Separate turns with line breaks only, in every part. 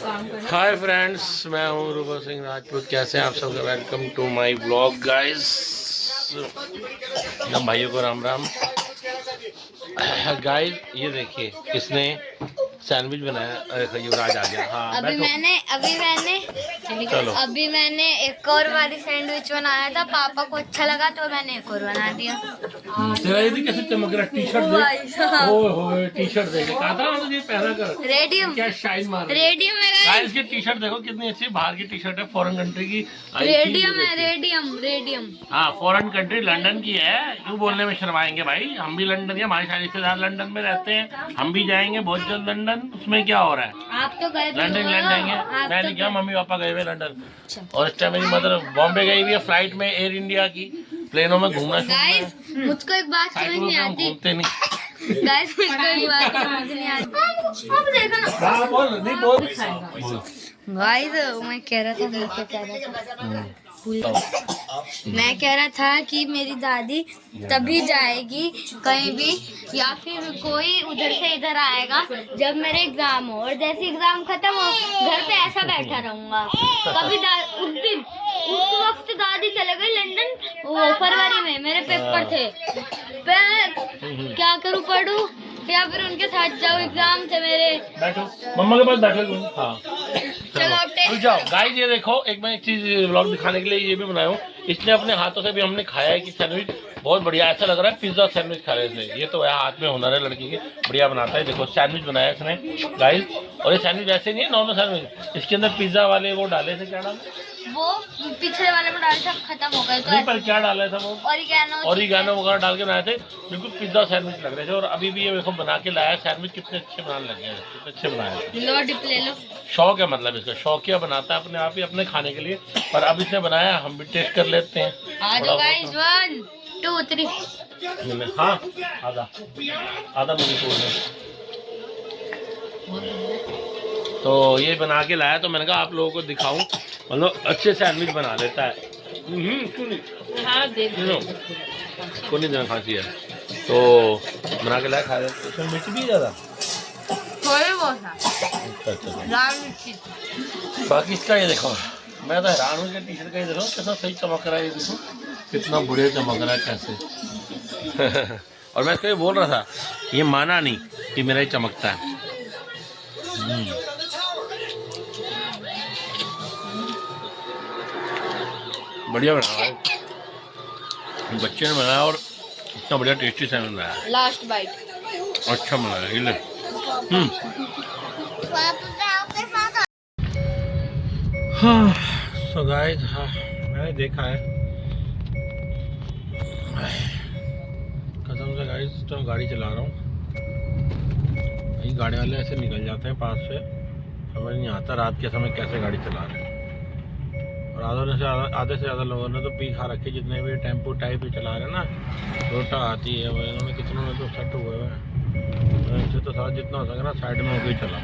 Hi friends, मैं हूँ रूबा सिंह राजपूत। कैसे हैं आप सब? Welcome to my blog guys. सब भाइयों को राम राम। गाइस ये देखिए किसने सैंडविच बनाया। युवराज आ गया। हाँ
अभी मैंने एक और वाली सैंडविच बनाया था। पापा को अच्छा लगा तो मैंने एक और बना दिया।
तेरा ये कैसे चमक रहा टी शर्ट देख। ओए टी शर्ट देख, कहा था ना ये पहना कर।
रेडियम
क्या शाइन मार रही है।
रेडियम है
गाइस की टी शर्ट देखो कितनी अच्छी बाहर की टी शर्ट है, फॉरेन कंट्री की।
रेडियम है, रेडियम।
हाँ फॉरेन कंट्री लंदन की है। क्यों बोलने में शर्माएंगे भाई, हम भी लंदन के, हमारे सारे रिश्तेदार लंदन में रहते हैं, हम भी जाएंगे बहुत जल्द लंदन। उसमें क्या हो रहा है,
आप तो गए
लंदन इंग्लैंड जाएंगे। मैं नहीं गया, मम्मी पापा गए हुए लंदन। और इस टाइम मेरी मदर बॉम्बे गई हुई है फ्लाइट में, एयर इंडिया की। प्लेनों में घूमना
मुझको एक बात समझ नहीं आती।
घूमते नहीं।
गाइस मुझको एक बात समझ नहीं आती। अब देखो ना।
बोल।
गाइस मैं कह रहा था कि मेरी दादी तभी जाएगी कहीं भी, या फिर कोई उधर से इधर आएगा जब मेरे एग्जाम हो। और जैसे एग्जाम खत्म हो घर पे ऐसा बैठा रहूंगा। कभी उस वक्त दादी चले गई लंदन, वो फरवरी में मेरे पेपर थे। मैं क्या करूँ, पढ़ूं या फिर उनके साथ जाओ? एग्जाम थे मेरे।
बैठो मम्मा के पास बैठो। हाँ
चलो
जाओ। गाइस ये देखो, मैं एक चीज व्लॉग दिखाने के लिए ये भी बनाया हूँ। इसने अपने हाथों से भी हमने खाया है कि सैंडविच बहुत बढ़िया, ऐसा लग रहा है पिज्जा सैंडविच खा रहे थे। ये तो है, हाथ में हुनर है लड़की के, बढ़िया बनाता है। देखो सैंडविच बनाया इसने गाइस। और ये सैंडविच ऐसे नहीं है नॉर्मल सैंडविच, इसके अंदर पिज्जा वाले वो डाले थे। क्या डाले?
वो पिछले वाले में डाले थे, खत्म हो गए।
नहीं पर क्या डाला था वो? ऑरिगैनो वगैरह डाल के बनाए थे। बिल्कुल पिज्जा सैंडविच लग रहे थे। और अभी भी ये देखो बना के लाया सैंडविच। कितने अच्छे बनाने लगे हैं, कितने अच्छे बनाए।
डिप ले लो। शौक
है मतलब इसका, शौकिया बनाता है अपने आप ही अपने खाने के लिए। पर अब इसने बनाया, हम भी टेस्ट कर लेते हैं।
आ जाओ गाइस, 1 2 3।
हाँ आधा मुझे तोड़ना। तो ये बना के लाया, तो मैंने कहा आप लोगों को दिखाऊं। मतलब अच्छे सैंडविच बना लेता है। क्यों नहीं?
हाँ देख लो,
को नहीं देना खांसी है तो बना के लाया, खा लेते। इसमें मिर्च भी ज़्यादा
थोड़े बहुत।
अच्छा।
लाल मिर्ची।
बाकी इसका ये देखो, मैं तो हैरान हूँ कि टी शर्ट का ये देखो कैसा सही चमक रहा है। ये देखो कितना बुरे चमक रहा है कैसे। और मैं इसको ये बोल रहा था, ये माना नहीं कि मेरा ही चमकता है। बढ़िया बनाया है बच्चे ने बनाया, और इतना बढ़िया टेस्टी सैंडविच बनाया।
लास्ट बाइट
अच्छा बनाया ये ले। हाँ सो गाइस, हाँ मैंने देखा है कसम से गाइस, तो गाड़ी चला रहा हूँ, कई गाड़ी वाले ऐसे निकल जाते हैं पास से, समझ नहीं आता रात के समय कैसे गाड़ी चला रहे हैं। और आधे से ज़्यादा लोगों ने तो पी खा रखे, जितने भी टेम्पो टाइप ही चला रहे हैं ना, रोटा आती है वो, इन्होंने कितनों में तो सेट हुए हुए हैं। इससे तो सारा जितना हो सके ना साइड में होकर चला।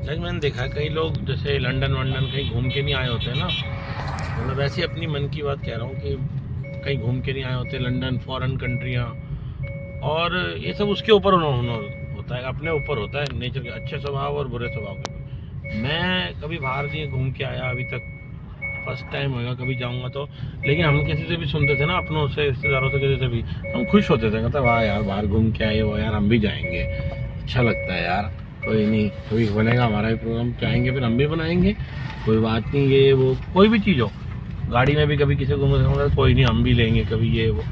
लेकिन मैंने देखा है कई लोग जैसे लंदन कहीं घूम के नहीं आए होते ना, मतलब वैसे अपनी मन की बात कह रहा हूँ कि कहीं घूम के नहीं आए होते लंदन, फॉरेन कंट्रियाँ, और ये सब उसके ऊपर हुनर होता है, अपने ऊपर होता है नेचर के, अच्छे स्वभाव और बुरे स्वभाव के। मैं कभी बाहर नहीं घूम के आया अभी तक, फर्स्ट टाइम होगा कभी जाऊंगा तो। लेकिन हम किसी से भी सुनते थे ना, अपनों से, रिश्तेदारों से, किसी से भी हम खुश होते थे, कहते वाह यार बाहर घूम के आए हो यार, हम भी जाएंगे, अच्छा लगता है यार। कोई नहीं, कभी बनेगा हमारा भी प्रोग्राम, चाहेंगे फिर हम भी बनाएंगे, कोई बात नहीं। ये वो कोई भी चीज़ हो, गाड़ी में भी कभी किसी को कोई नहीं हम भी लेंगे कभी ये वो,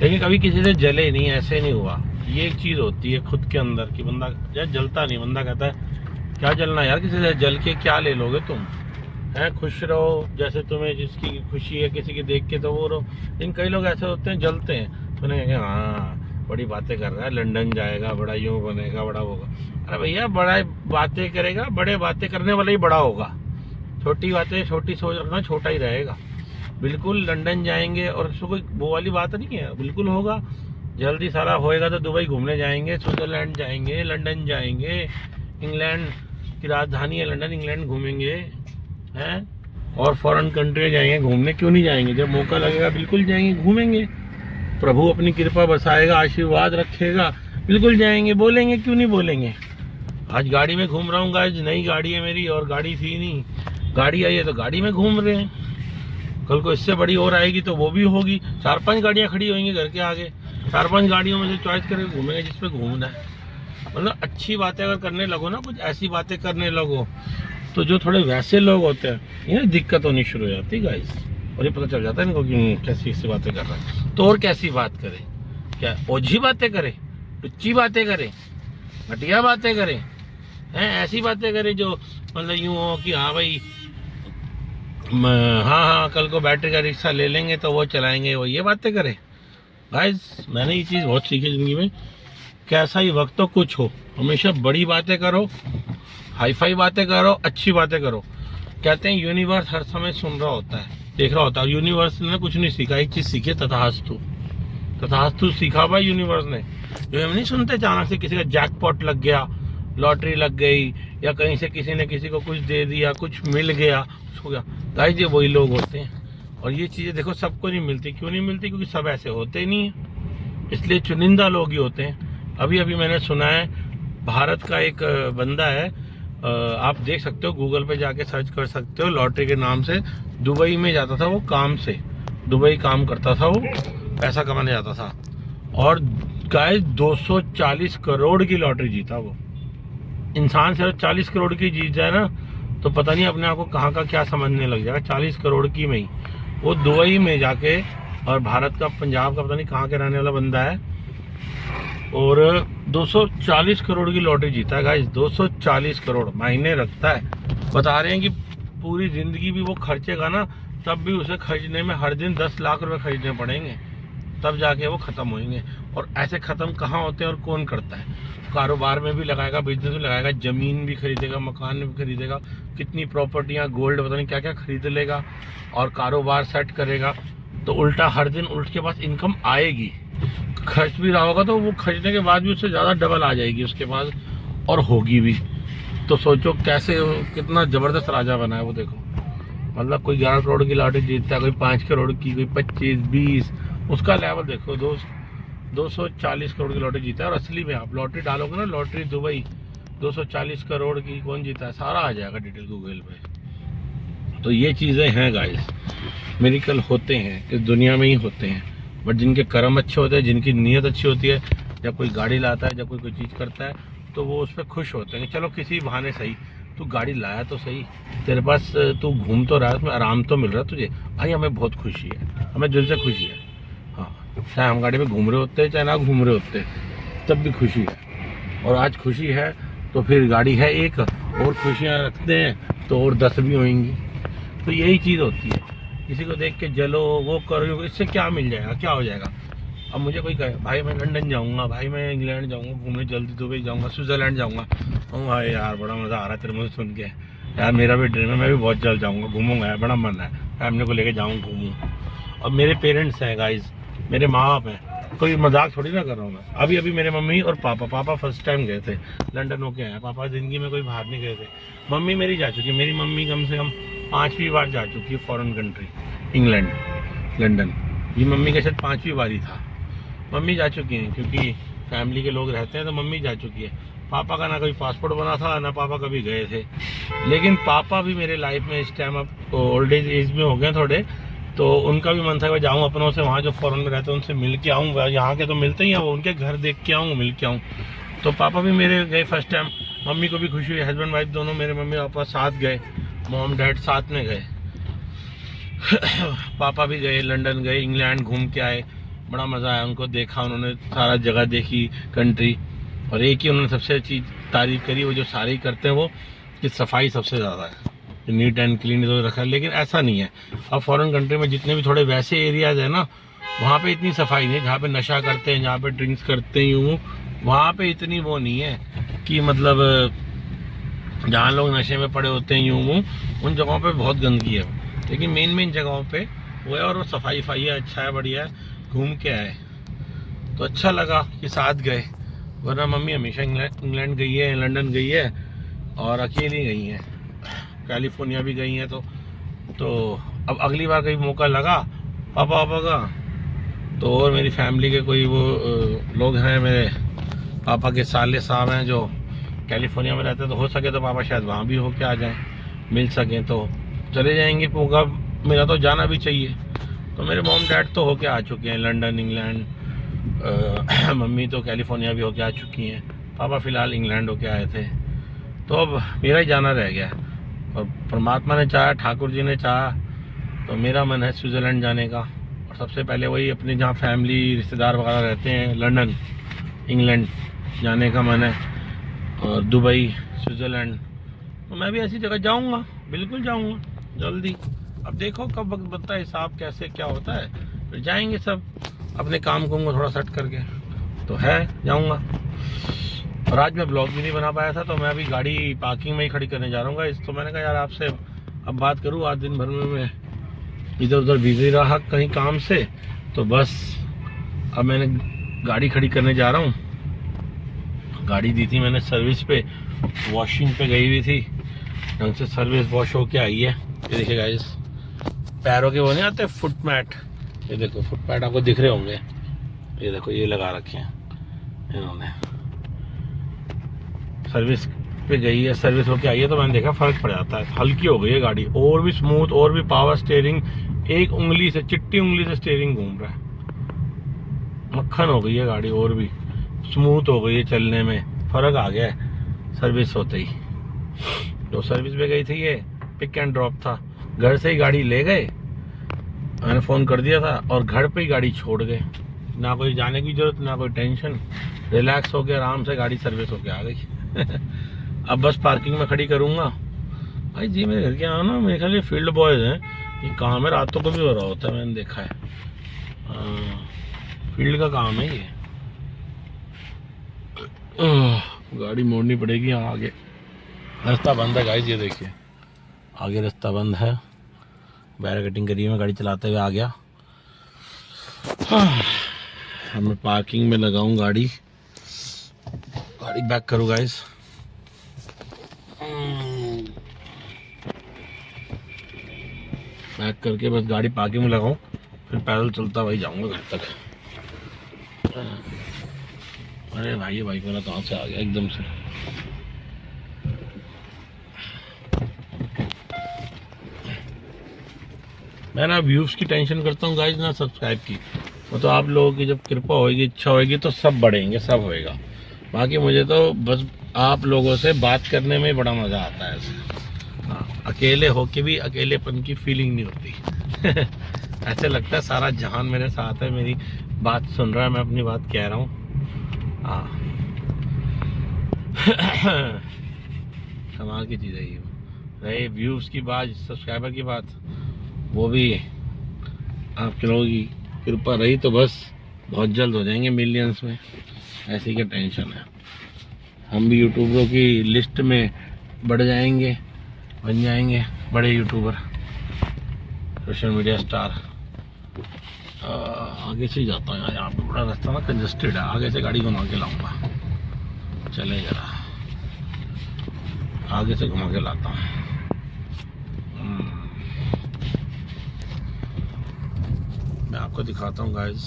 लेकिन कभी किसी से जले नहीं, ऐसे नहीं हुआ। ये एक चीज़ होती है खुद के अंदर की, बंदा यार जलता नहीं, बंदा कहता है क्या जलना यार, किसी से जल के क्या ले लोगे तुम, हैं खुश रहो जैसे तुम्हें जिसकी खुशी है किसी की देख के तो वो रहो। लेकिन कई लोग ऐसे होते हैं जलते हैं, तो नहीं हाँ बड़ी बातें कर रहा है, लंदन जाएगा, बड़ा यूँ बनेगा, बड़ा होगा। अरे भैया बड़ा बातें करेगा, बड़े बातें करने वाला ही बड़ा होगा, छोटी बातें छोटी सोच रखना, छोटा ही रहेगा। बिल्कुल लंदन जाएंगे और उसको कोई वो वाली बात नहीं है, बिल्कुल होगा, जल्दी सारा होएगा तो दुबई घूमने जाएंगे, स्विट्जरलैंड जाएंगे, लंदन जाएंगे, इंग्लैंड की राजधानी है लंदन, इंग्लैंड घूमेंगे हैं, और फॉरेन कंट्री जाएंगे घूमने, क्यों नहीं जाएंगे? जब मौका लगेगा बिल्कुल जाएंगे, घूमेंगे। प्रभु अपनी कृपा बरसाएगा, आशीर्वाद रखेगा, बिल्कुल जाएंगे, बोलेंगे, क्यों नहीं बोलेंगे। आज गाड़ी में घूम रहा हूँ गाइस, नई गाड़ी है मेरी, और गाड़ी थी नहीं, गाड़ी आई है तो गाड़ी में घूम रहे हैं। कल को इससे बड़ी और आएगी तो वो भी होगी। 4-5 गाड़ियाँ खड़ी होंगी घर के आगे, 4-5 गाड़ियों में से चॉइस करके घूमेंगे जिस पे घूमना है। मतलब अच्छी बातें अगर करने लगो ना, कुछ ऐसी बातें करने लगो, तो जो थोड़े वैसे लोग होते हैं इन्हें दिक्कत होनी शुरू हो जाती है गाइस। और ये पता चल जाता है इनको कि कैसी ऐसी बातें कर रहा है। तो और कैसी बात करे? क्या ओझी बातें करे, टुच्ची बातें करे, घटिया बातें करे, हैं ऐसी बातें करे जो मतलब यूँ हो कि हाँ भाई हाँ कल को बैटरी का रिक्शा ले लेंगे तो वो चलाएंगे, वो ये बातें करे। गाइस मैंने ये चीज़ बहुत सीखी ज़िंदगी में, कैसा ही वक्त तो कुछ हो, हमेशा बड़ी बातें करो, हाई फाई बातें करो, अच्छी बातें करो। कहते हैं यूनिवर्स हर समय सुन रहा होता है, देख रहा होता है। यूनिवर्स ने कुछ नहीं सीखा, एक चीज़ सीखी, तथास्तु। तथास्तु सीखा भाई यूनिवर्स ने। जो हम नहीं सुनते अचानक से किसी का जैकपॉट लग गया, लॉटरी लग गई, या कहीं से किसी ने किसी को कुछ दे दिया, कुछ मिल गया, हो गया। गाइस ये वही लोग होते हैं। और ये चीज़ें देखो सबको नहीं मिलती। क्यों नहीं मिलती? क्योंकि सब ऐसे होते ही नहीं है, इसलिए चुनिंदा लोग ही होते हैं। अभी अभी मैंने सुना है भारत का एक बंदा है, आप देख सकते हो, गूगल पे जाके सर्च कर सकते हो, लॉटरी के नाम से दुबई में जाता था वो काम से, दुबई काम करता था वो, पैसा कमाने जाता था, और गाइस 240 करोड़ की लॉटरी जीता वो। इंसान सिर्फ 40 करोड़ की जीत जाए ना तो पता नहीं अपने आप को कहाँ का क्या समझने लग जाएगा। 40 करोड़ की में ही वो दुबई में जाके, और भारत का पंजाब का पता नहीं कहाँ के रहने वाला बंदा है, और 240 करोड़ की लॉटरी जीता है गाइस। 240 करोड़ मायने रखता है। बता रहे हैं कि पूरी जिंदगी भी वो खर्चेगा ना, तब भी उसे खर्चने में हर दिन 10 लाख रुपए खर्चने पड़ेंगे, तब जाके वो ख़त्म होंगे। और ऐसे ख़त्म कहाँ होते हैं और कौन करता है? कारोबार में भी लगाएगा, बिजनेस में लगाएगा, ज़मीन भी खरीदेगा, मकान भी खरीदेगा, कितनी प्रॉपर्टियाँ, गोल्ड, पता नहीं क्या क्या खरीद लेगा, और कारोबार सेट करेगा। तो उल्टा हर दिन उसके पास इनकम आएगी, खर्च भी रहा होगा तो वो खर्चने के बाद भी उससे ज़्यादा डबल आ जाएगी उसके पास, और होगी भी। तो सोचो कैसे, कितना ज़बरदस्त राजा बना है वो। देखो मतलब कोई 11 करोड़ की लॉटरी जीतता है, कोई 5 करोड़ की, कोई 25-20, उसका लेवल देखो। 240 करोड़ की लॉटरी जीता है। और असली में आप लॉटरी डालोगे ना, लॉटरी दुबई 240 करोड़ की कौन जीता है, सारा आ जाएगा डिटेल गूगल पे। तो ये चीज़ें हैं गाइस, मिरेकल होते हैं, इस दुनिया में ही होते हैं। बट जिनके कर्म अच्छे होते हैं, जिनकी नीयत अच्छी होती है, जब कोई गाड़ी लाता है, जब कोई चीज़ करता है, तो वो उस पर खुश होते हैं। चलो किसी बहाने सही तू गाड़ी लाया तो सही, तेरे पास तू घूम तो रहा है, उसमें आराम तो मिल रहा है तुझे, भाई हमें बहुत खुशी है, हमें दिल से खुशी है। हाँ, चाहे हम गाड़ी में घूम रहे होते हैं चाहे ना घूम रहे होते, तब भी खुशी है। और आज खुशी है तो फिर गाड़ी है एक, और खुशियाँ रखते हैं तो और 10 भी होंगी। तो यही चीज़ होती है। किसी को देख के जलो, वो करो, इससे क्या मिल जाएगा, क्या हो जाएगा? अब मुझे कोई कहे भाई मैं लंदन जाऊंगा, भाई मैं इंग्लैंड जाऊंगा घूमने, जल्दी दुबई जाऊंगा, स्विट्जरलैंड जाऊंगा, भाई यार बड़ा मज़ा आ रहा है तेरे मुझे सुन के, यार मेरा भी ड्रीम है, मैं भी बहुत जल्द जाऊंगा, घूमूंगा यार, बड़ा मन है फैमिली को लेके जाऊँ घूमूँ। अब मेरे पेरेंट्स हैं गाइज, मेरे माँ बाप हैं, कोई मजाक थोड़ी ना कर रहा हूँ मैं। अभी अभी मेरे मम्मी और पापा फर्स्ट टाइम गए थे, लंदन होके आए। पापा ज़िंदगी में कोई बाहर नहीं गए थे। मम्मी मेरी जा चुकी है, मेरी मम्मी कम से कम 5वीं बार जा चुकी है फॉरेन कंट्री, इंग्लैंड, लंदन। ये मम्मी का शायद 5वीं बारी था। मम्मी जा चुकी हैं क्योंकि फैमिली के लोग रहते हैं, तो मम्मी जा चुकी है। पापा का ना कोई पासपोर्ट बना था, ना पापा कभी गए थे। लेकिन पापा भी मेरे लाइफ में इस टाइम अब ओल्ड एज में हो गए थोड़े, तो उनका भी मन था कि जाऊँ अपनों से, वहाँ जो फॉरेन में रहते हैं उनसे मिल के आऊँ। यहाँ के तो मिलते ही हैं, वो उनके घर देख के आऊँ, मिल के आऊँ। तो पापा भी मेरे गए फर्स्ट टाइम। मम्मी को भी खुशी हुई, हस्बैंड वाइफ दोनों मेरे मम्मी पापा साथ गए, मॉम डैड साथ में गए। पापा भी गए, लंदन गए, इंग्लैंड घूम के आए, बड़ा मज़ा आया उनको, देखा उन्होंने, सारा जगह देखी कंट्री। और एक ही उन्होंने सबसे अच्छी तारीफ करी, वो जो सारे ही करते हैं वो, कि सफाई सबसे ज़्यादा है, नीट एंड क्लीन तो रखा है। लेकिन ऐसा नहीं है, अब फॉरेन कंट्री में जितने भी थोड़े वैसे एरियाज़ है ना, वहाँ पे इतनी सफाई नहीं, जहाँ पे नशा करते हैं, जहाँ पे ड्रिंक्स करते हैं यूँ, वहाँ पे इतनी वो नहीं है कि मतलब जहाँ लोग नशे में पड़े होते हैं यूँ, उन जगहों पे बहुत गंदगी है। लेकिन मेन जगहों पे वो है, और वो सफाई है, अच्छा है, बढ़िया है। घूम के आए तो अच्छा लगा कि साथ गए, वरना मम्मी हमेशा इंग्लैंड गई है, लंदन गई है, और अकेली गई हैं, कैलिफोर्निया भी गई हैं। तो तो अब अगली बार कहीं मौका लगा पापा का, तो और मेरी फैमिली के कोई वो लोग हैं, मेरे पापा के साले साहब हैं जो कैलिफोर्निया में रहते हैं, तो हो सके तो पापा शायद वहाँ भी होके आ जाएं, मिल सकें तो चले जाएंगे। मौका मेरा तो जाना भी चाहिए। तो मेरे मॉम डैड तो होके आ चुके हैं लंदन, इंग्लैंड, मम्मी तो कैलिफोर्निया भी होके आ चुकी हैं, पापा फ़िलहाल इंग्लैंड होके आए थे। तो अब मेरा ही जाना रह गया, और परमात्मा ने चाहा, ठाकुर जी ने चाहा, तो मेरा मन है स्विट्ज़रलैंड जाने का। और सबसे पहले वही अपने जहाँ फैमिली रिश्तेदार वगैरह रहते हैं, लंदन, इंग्लैंड जाने का मन है, और दुबई, स्विट्ज़रलैंड। तो मैं भी ऐसी जगह जाऊँगा, बिल्कुल जाऊँगा जल्दी। अब देखो कब वक्त बनता है, हिसाब कैसे क्या होता है, फिर जाएंगे सब अपने काम को थोड़ा सेट करके। तो है जाऊँगा। और आज मैं ब्लॉग भी नहीं बना पाया था, तो मैं अभी गाड़ी पार्किंग में ही खड़ी करने जा रहा हूँ। तो मैंने कहा यार आपसे अब बात करूँ, आज दिन भर में मैं इधर उधर बिजी रहा कहीं काम से, तो बस अब मैंने गाड़ी खड़ी करने जा रहा हूँ। गाड़ी दी थी मैंने सर्विस पे, वॉशिंग पे गई हुई थी, ढंग से सर्विस वॉश होके आई है। ये देखिए गाइस, पैरों के वो नहीं आते फुट मैट, ये देखो फुट मैट आपको दिख रहे होंगे, ये देखो ये लगा रखे हैं इन्होंने। सर्विस पे गई है, सर्विस होके आई है, तो मैंने देखा फ़र्क पड़ जाता है। हल्की हो गई है गाड़ी, और भी स्मूथ, और भी पावर स्टीयरिंग, एक उंगली से, चिट्टी उंगली से स्टीयरिंग घूम रहा है, मक्खन हो गई है गाड़ी, और भी स्मूथ हो गई है, चलने में फ़र्क आ गया है सर्विस होते ही। तो सर्विस पे गई थी, ये पिक एंड ड्रॉप था, घर से ही गाड़ी ले गए, मैंने फ़ोन कर दिया था और घर पे ही गाड़ी छोड़ गए, ना कोई जाने की ज़रूरत, ना कोई टेंशन, रिलैक्स हो के आराम से गाड़ी सर्विस होके आ गई। अब बस पार्किंग में खड़ी करूँगा। भाई जी मेरे घर के यहाँ ना मेरे ख्याल ये फील्ड बॉयज़ हैं, ये काम है, रातों को भी हो रहा होता है, मैंने देखा है, फील्ड का काम है ये। गाड़ी मोड़नी पड़ेगी यहाँ आगे, रास्ता बंद है गाइस, ये देखिए आगे रास्ता बंद है। बैरिकेडिंग करी मैं गाड़ी चलाते हुए आ गया। अब मैं पार्किंग में लगाऊं गाड़ी बैक करूँ गाइस। बैक करके बस गाड़ी पार्किंग में लगाऊं, फिर पैदल चलता भाई जाऊंगा घर तक। अरे भाई ये बाइक वाला कहाँ से आ गया एकदम से। मैं ना व्यूज़ की टेंशन करता हूँ गाइस, ना सब्सक्राइब की। वो तो आप लोगों की जब कृपा होगी, इच्छा होगी, तो सब बढ़ेंगे, सब होएगा। बाकी मुझे तो बस आप लोगों से बात करने में बड़ा मज़ा आता है। हाँ, अकेले होके भी अकेलेपन की फीलिंग नहीं होती। ऐसे लगता है सारा जहान मेरे साथ है, मेरी बात सुन रहा है, मैं अपनी बात कह रहा हूँ। हाँ, कमाल की चीज़ है ये। रही व्यूज़ की बात, सब्सक्राइबर की बात, वो भी आपके लोगों की कृपा रही तो बस बहुत जल्द हो जाएंगे मिलियंस में, ऐसी क्या टेंशन है। हम भी यूट्यूबरों की लिस्ट में बढ़ जाएंगे, बन जाएंगे बड़े यूट्यूबर, सोशल मीडिया स्टार। आगे से ही जाता हूँ, यहाँ पे बड़ा रास्ता ना कंजस्टेड है, आगे से गाड़ी घुमा के लाऊंगा। चले जरा आगे से घुमा के लाता हूँ। मैं आपको दिखाता हूँ गाइस।